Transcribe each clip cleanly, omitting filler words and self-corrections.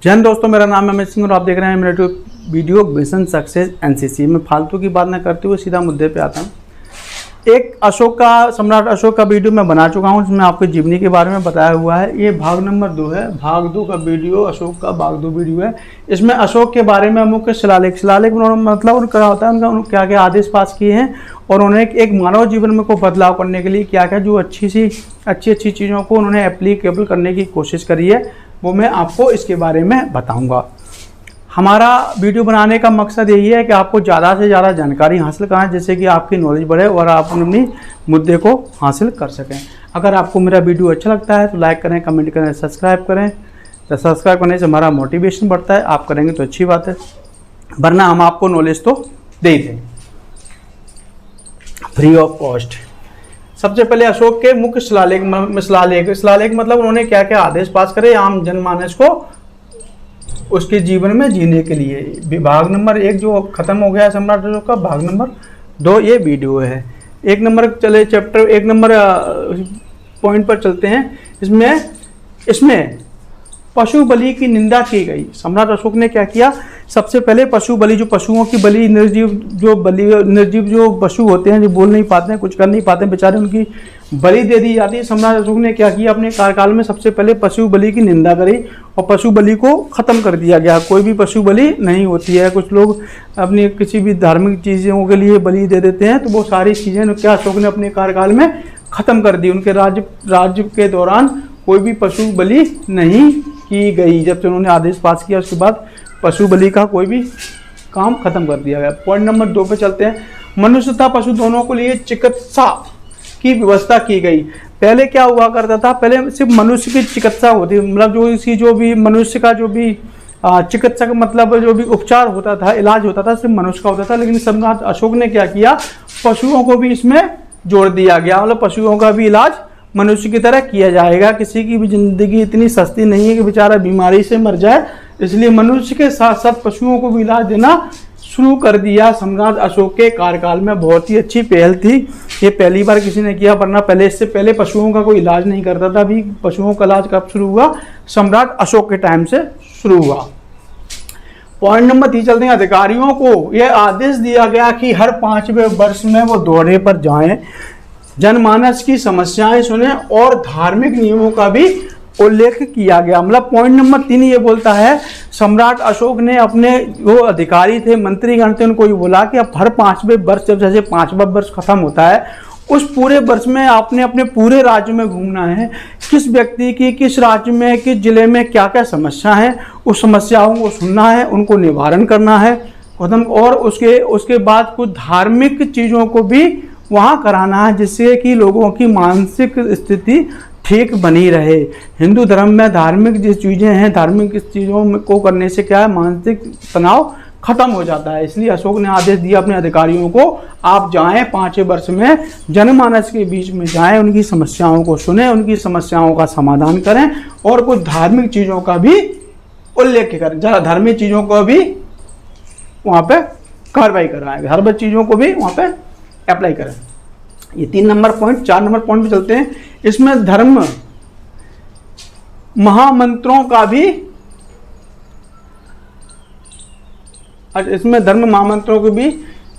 जैन दोस्तों, मेरा नाम है अमित सिंह और आप देख रहे हैं मेरा वीडियो मिशन सक्सेस एनसीसी। में फालतू की बात ना करते हुए सीधा मुद्दे पे आता हूँ। एक सम्राट अशोक का वीडियो मैं बना चुका हूँ, जिसमें आपकी जीवनी के बारे में बताया हुआ है। ये भाग नंबर 2 है। भाग 2 का वीडियो अशोक का भाग 2 वीडियो है। इसमें अशोक के बारे में मुख्य शिलालेख मतलब उनका होता है, उनका क्या क्या आदेश पास किए हैं और उन्होंने एक मानव जीवन में को बदलाव करने के लिए क्या क्या जो अच्छी चीज़ों को उन्होंने एप्लीकेबल करने की कोशिश करी है, वो मैं आपको इसके बारे में बताऊंगा। हमारा वीडियो बनाने का मकसद यही है कि आपको ज़्यादा से ज़्यादा जानकारी हासिल कराएं, जिससे कि आपकी नॉलेज बढ़े और आप अपनी मुद्दे को हासिल कर सकें। अगर आपको मेरा वीडियो अच्छा लगता है तो लाइक करें, कमेंट करें, सब्सक्राइब करें। तो सब्सक्राइब करने से हमारा मोटिवेशन बढ़ता है। आप करेंगे तो अच्छी बात है, वरना हम आपको नॉलेज तो दे ही दें फ्री ऑफ कॉस्ट। सबसे पहले अशोक के मुख्य शिलालेख मतलब उन्होंने क्या क्या आदेश पास करे आम जनमानस को उसके जीवन में जीने के लिए। भाग नंबर 1 जो खत्म हो गया सम्राट अशोक का, भाग नंबर 2 ये वीडियो है। 1 नंबर चले चैप्टर 1 नंबर पॉइंट पर चलते हैं। इसमें पशु बलि की निंदा की गई। सम्राट अशोक ने क्या किया? सबसे पहले पशु बलि, जो पशुओं की बलि, निर्जीव जो पशु होते हैं, जो बोल नहीं पाते हैं, कुछ कर नहीं पाते हैं, बेचारे उनकी बलि दे दी जाती है। सम्राट अशोक ने क्या किया? अपने कार्यकाल में सबसे पहले पशु बलि की निंदा करी और पशु बलि को ख़त्म कर दिया गया। कोई भी पशु बलि नहीं होती है। कुछ लोग अपनी किसी भी धार्मिक चीज़ों के लिए बलि दे देते हैं, तो वो सारी चीज़ें क्या अशोक ने अपने कार्यकाल में ख़त्म कर दी। उनके राज्य के दौरान कोई भी पशु बलि नहीं की गई। जब से उन्होंने आदेश पास किया उसके बाद पशु बलि का कोई भी काम खत्म कर दिया गया। पॉइंट नंबर 2 पे चलते हैं। मनुष्य तथा पशु दोनों के लिए चिकित्सा की व्यवस्था की गई। पहले क्या हुआ करता था? पहले सिर्फ मनुष्य की चिकित्सा होती, मतलब जो भी मनुष्य का जो भी चिकित्सा का मतलब जो भी उपचार होता था, इलाज होता था, सिर्फ मनुष्य का होता था। लेकिन सम्राट अशोक ने क्या किया? पशुओं को भी इसमें जोड़ दिया गया। मतलब पशुओं का भी इलाज मनुष्य की तरह किया जाएगा। किसी की भी जिंदगी इतनी सस्ती नहीं है कि बेचारा बीमारी से मर जाए, इसलिए मनुष्य के साथ साथ पशुओं को भी इलाज देना शुरू कर दिया। सम्राट अशोक के कार्यकाल में बहुत ही अच्छी पहल थी। ये पहली बार किसी ने किया, वरना इससे पहले पशुओं का कोई इलाज नहीं करता था। अभी पशुओं का इलाज कब शुरू हुआ? सम्राट अशोक के टाइम से शुरू हुआ। पॉइंट नंबर 3 चलते हैं। अधिकारियों को यह आदेश दिया गया कि हर 5वें वर्ष में वो दौरे पर जाएं, जनमानस की समस्याएं सुने और धार्मिक नियमों का भी उल्लेख किया गया। मतलब पॉइंट नंबर 3 ये बोलता है, सम्राट अशोक ने अपने जो अधिकारी थे, मंत्रीगण थे, उनको ये बोला कि अब हर 5वें वर्ष, जब जैसे 5वां वर्ष खत्म होता है, उस पूरे वर्ष में आपने अपने पूरे राज्य में घूमना है। किस व्यक्ति की, किस राज्य में, किस जिले में क्या क्या समस्या है, उस समस्याओं को सुनना है, उनको निवारण करना है और उसके बाद कुछ धार्मिक चीज़ों को भी वहाँ कराना है, जिससे कि लोगों की मानसिक स्थिति ठीक बनी रहे। हिंदू धर्म में धार्मिक जो चीज़ें हैं, धार्मिक चीज़ों को करने से क्या है, मानसिक तनाव खत्म हो जाता है। इसलिए अशोक ने आदेश दिया अपने अधिकारियों को, आप जाएं 5वें वर्ष में जनमानस के बीच में जाएं, उनकी समस्याओं को सुने, उनकी समस्याओं का समाधान करें और कुछ धार्मिक चीज़ों का भी उल्लेख करें। ज़रा धार्मिक चीज़ों को भी वहाँ पे कार्रवाई कराएं, हर चीज़ों को भी वहाँ पे अप्लाई करें। ये 3 नंबर पॉइंट। 4 नंबर पॉइंट पे चलते हैं। इसमें धर्म महामंत्रों का भी की भी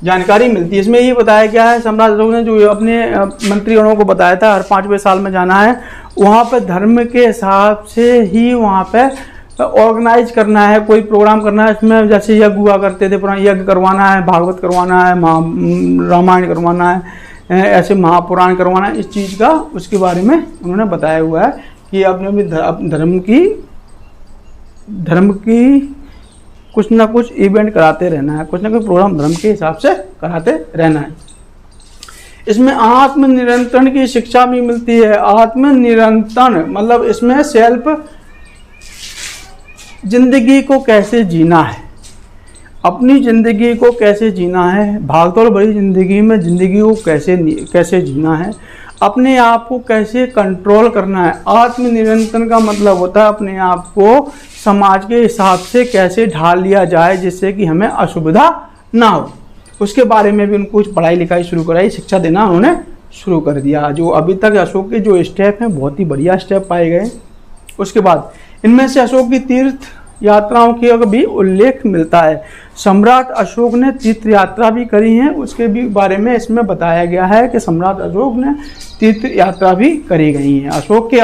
जानकारी मिलती है। इसमें ये बताया गया है, सम्राट अशोक ने जो अपने मंत्रीगणों को बताया था हर 5वें साल में जाना है, वहाँ पे धर्म के हिसाब से ही वहाँ पे ऑर्गेनाइज करना है, कोई प्रोग्राम करना है। इसमें जैसे यज्ञ हुआ करते थे, पुराना यज्ञ करवाना है, भागवत करवाना है, रामायण करवाना है, ऐसे महापुराण करवाना है, इस चीज़ का उसके बारे में उन्होंने बताया हुआ है कि अपने भी धर्म की कुछ ना कुछ इवेंट कराते रहना है, कुछ ना कुछ प्रोग्राम धर्म के हिसाब से कराते रहना है। इसमें आत्मनियंत्रण की शिक्षा भी मिलती है। आत्मनियंत्रण मतलब इसमें सेल्फ जिंदगी को कैसे जीना है, अपनी ज़िंदगी को कैसे जीना है, भागदौड़ भरी ज़िंदगी में ज़िंदगी को कैसे जीना है, अपने आप को कैसे कंट्रोल करना है। आत्मनियंत्रण का मतलब होता है अपने आप को समाज के हिसाब से कैसे ढाल लिया जाए, जिससे कि हमें असुविधा ना हो। उसके बारे में भी उनको कुछ पढ़ाई लिखाई शुरू कराई, शिक्षा देना उन्होंने शुरू कर दिया। जो अभी तक अशोक के जो स्टेप हैं बहुत ही बढ़िया स्टेप पाए गए। उसके बाद इनमें से अशोक की तीर्थ यात्राओं की भी उल्लेख मिलता है। सम्राट अशोक ने तीर्थ यात्रा भी करी है, उसके भी बारे में इसमें बताया गया है कि सम्राट अशोक ने तीर्थ यात्रा भी करी गई है। अशोक ने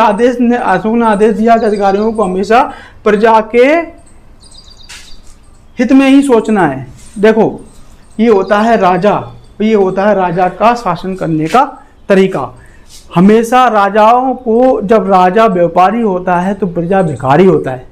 आदेश दिया कि अधिकारियों को हमेशा प्रजा के हित में ही सोचना है। देखो, ये होता है राजा का शासन करने का तरीका। हमेशा राजाओं को, जब राजा व्यापारी होता है तो प्रजा भिखारी होता है।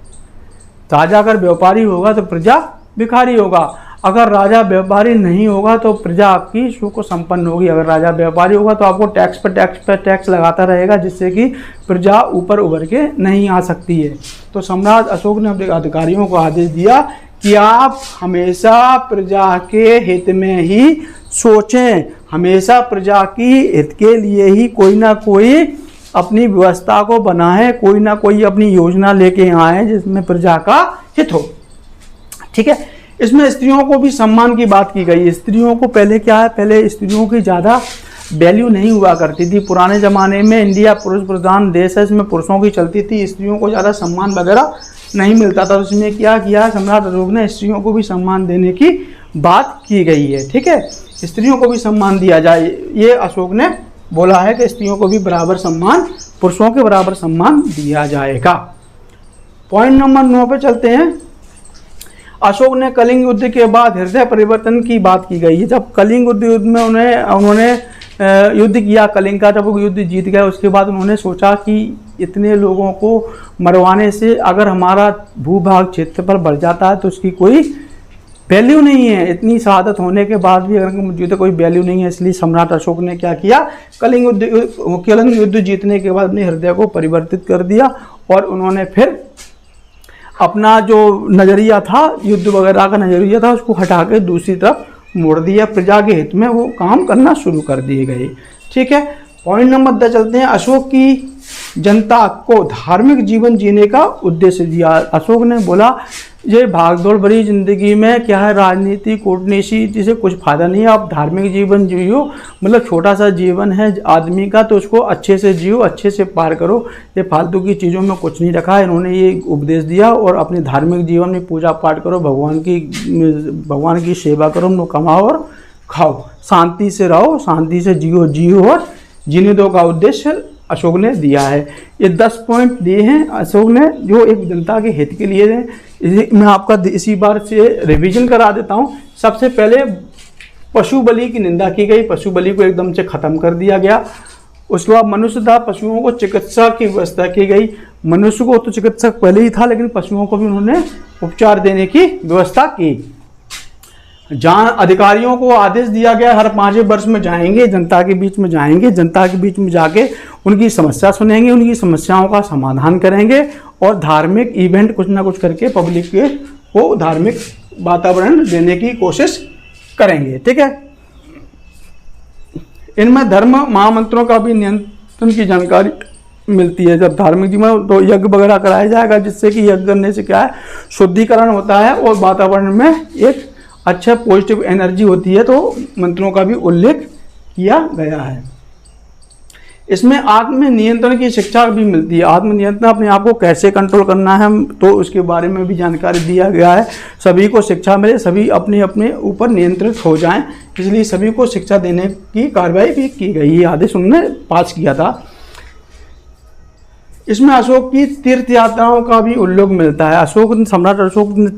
राजा अगर व्यापारी होगा तो प्रजा भिखारी होगा। अगर राजा व्यापारी नहीं होगा तो प्रजा आपकी सुख संपन्न होगी। अगर राजा व्यापारी होगा तो आपको टैक्स पर टैक्स लगाता रहेगा, जिससे कि प्रजा ऊपर उभर के नहीं आ सकती है। तो सम्राट अशोक ने अपने अधिकारियों को आदेश दिया कि आप हमेशा प्रजा के हित में ही सोचें, हमेशा प्रजा की हित के लिए ही कोई ना कोई अपनी व्यवस्था को बनाएं, कोई ना कोई अपनी योजना लेके आए जिसमें प्रजा का हित हो। ठीक है। इसमें स्त्रियों को भी सम्मान की बात की गई है। स्त्रियों को पहले क्या है, पहले स्त्रियों की ज़्यादा वैल्यू नहीं हुआ करती थी। पुराने ज़माने में इंडिया पुरुष प्रधान देश है, इसमें पुरुषों की चलती थी, स्त्रियों को ज़्यादा सम्मान वगैरह नहीं मिलता था। उसमें क्या किया सम्राट अशोक ने, स्त्रियों को भी सम्मान देने की बात की गई है। ठीक है, स्त्रियों को भी सम्मान दिया जाए, ये अशोक ने बोला है कि स्त्रियों को भी बराबर सम्मान, पुरुषों के बराबर सम्मान दिया जाएगा। पॉइंट नंबर 9 पे चलते हैं। अशोक ने कलिंग युद्ध के बाद हृदय परिवर्तन की बात की गई है। जब कलिंग युद्ध में उन्होंने युद्ध किया कलिंग का, जब वो युद्ध जीत गए उसके बाद उन्होंने सोचा कि इतने लोगों को मरवाने से अगर हमारा भूभाग क्षेत्रफल बढ़ जाता है तो उसकी कोई वैल्यू नहीं है। इतनी शहादत होने के बाद भी अगर मुझे तो कोई वैल्यू नहीं है। इसलिए सम्राट अशोक ने क्या किया, कलिंग युद्ध जीतने के बाद अपने हृदय को परिवर्तित कर दिया और उन्होंने फिर अपना जो नज़रिया था, युद्ध वगैरह का नज़रिया था, उसको हटा के दूसरी तरफ मोड़ दिया। प्रजा के हित में वो काम करना शुरू कर दिए गए। ठीक है, पॉइंट नंबर 10 चलते हैं। अशोक की जनता को धार्मिक जीवन जीने का उद्देश्य दिया। अशोक ने बोला ये भागदौड़ भरी जिंदगी में क्या है, राजनीति कूटनीति से कुछ फायदा नहीं है। आप धार्मिक जीवन जियो, मतलब छोटा सा जीवन है आदमी का, तो उसको अच्छे से जियो, अच्छे से पार करो। ये फालतू की चीज़ों में कुछ नहीं रखा है। इन्होंने ये उपदेश दिया और अपने धार्मिक जीवन में पूजा पाठ करो, भगवान की सेवा करो, कमाओ और खाओ, शांति से रहो, शांति से जियो और जीने दो का उद्देश्य अशोक ने दिया है। ये 10 पॉइंट दिए हैं अशोक ने जो एक जनता के हित के लिए हैं। मैं आपका इसी बार से रिवीजन करा देता हूँ। सबसे पहले पशु बलि की निंदा की गई, पशु बलि को एकदम से ख़त्म कर दिया गया। उसके बाद मनुष्य था, पशुओं को चिकित्सा की व्यवस्था की गई। मनुष्य को तो चिकित्सक पहले ही था, लेकिन पशुओं को भी उन्होंने उपचार देने की व्यवस्था की। जहाँ अधिकारियों को आदेश दिया गया हर 5 वर्ष में जाएंगे, जनता के बीच में जाएंगे, जनता के बीच में जाके उनकी समस्या सुनेंगे, उनकी समस्याओं का समाधान करेंगे और धार्मिक इवेंट कुछ ना कुछ करके पब्लिक को धार्मिक वातावरण देने की कोशिश करेंगे। ठीक है, इनमें धर्म महामंत्रों का भी नियंत्रण की जानकारी मिलती है। जब धार्मिक जीवन तो यज्ञ वगैरह कराया जाएगा, जिससे कि यज्ञ करने से क्या है, शुद्धिकरण होता है और वातावरण में एक अच्छा पॉजिटिव एनर्जी होती है। तो मंत्रों का भी उल्लेख किया गया है। इसमें आत्म नियंत्रण की शिक्षा भी मिलती है। आत्म नियंत्रण, अपने आप को कैसे कंट्रोल करना है, तो उसके बारे में भी जानकारी दिया गया है। सभी को शिक्षा मिले, सभी अपने अपने ऊपर नियंत्रित हो जाएं, इसलिए सभी को शिक्षा देने की कार्रवाई भी की गई। ये आदेश उन्होंने पास किया था। इसमें अशोक की तीर्थ यात्राओं का भी उल्लेख मिलता है। सम्राट अशोक ने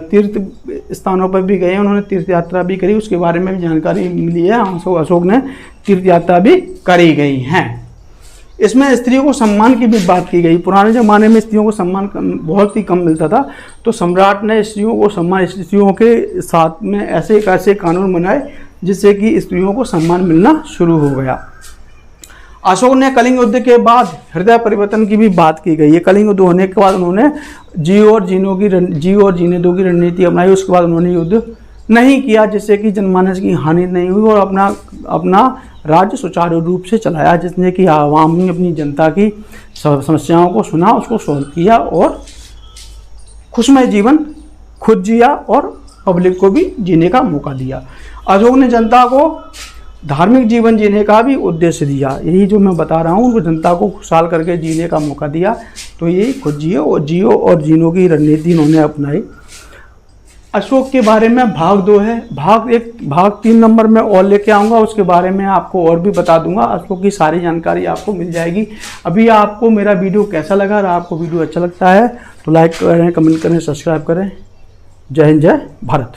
तीर्थ स्थानों पर भी गए, उन्होंने तीर्थ यात्रा भी करी, उसके बारे में भी जानकारी मिली है। अशोक ने तीर्थ यात्रा भी करी गई हैं। इसमें स्त्रियों को सम्मान की भी बात की गई। पुराने ज़माने में स्त्रियों को सम्मान बहुत ही कम मिलता था, तो सम्राट ने स्त्रियों को सम्मान, स्त्रियों के साथ में ऐसे कानून बनाए जिससे कि स्त्रियों को सम्मान मिलना शुरू हो गया। अशोक ने कलिंग युद्ध के बाद हृदय परिवर्तन की भी बात की गई है। कलिंग युद्ध होने के बाद उन्होंने जियो और जीने दो की रणनीति अपनाई। उसके बाद उन्होंने युद्ध नहीं किया, जिससे कि जनमानस की हानि नहीं हुई और अपना राज्य सुचारू रूप से चलाया, जिसने कि आवाम ने अपनी जनता की समस्याओं को सुना, उसको सॉल्व किया और खुशमय जीवन खुद जिया और पब्लिक को भी जीने का मौका दिया। अशोक ने जनता को धार्मिक जीवन जीने का भी उद्देश्य दिया। यही जो मैं बता रहा हूँ, उनको जनता को खुशहाल करके जीने का मौका दिया। तो ये खुद जियो और जीनो की रणनीति इन्होंने अपनाई। अशोक के बारे में भाग 2 है, भाग 3 नंबर में और लेके आऊँगा, उसके बारे में आपको और भी बता दूंगा। अशोक की सारी जानकारी आपको मिल जाएगी। अभी आपको मेरा वीडियो कैसा लगा, अगर आपको वीडियो अच्छा लगता है तो लाइक करें, कमेंट करें, सब्सक्राइब करें। जय हिंद, जय भारत।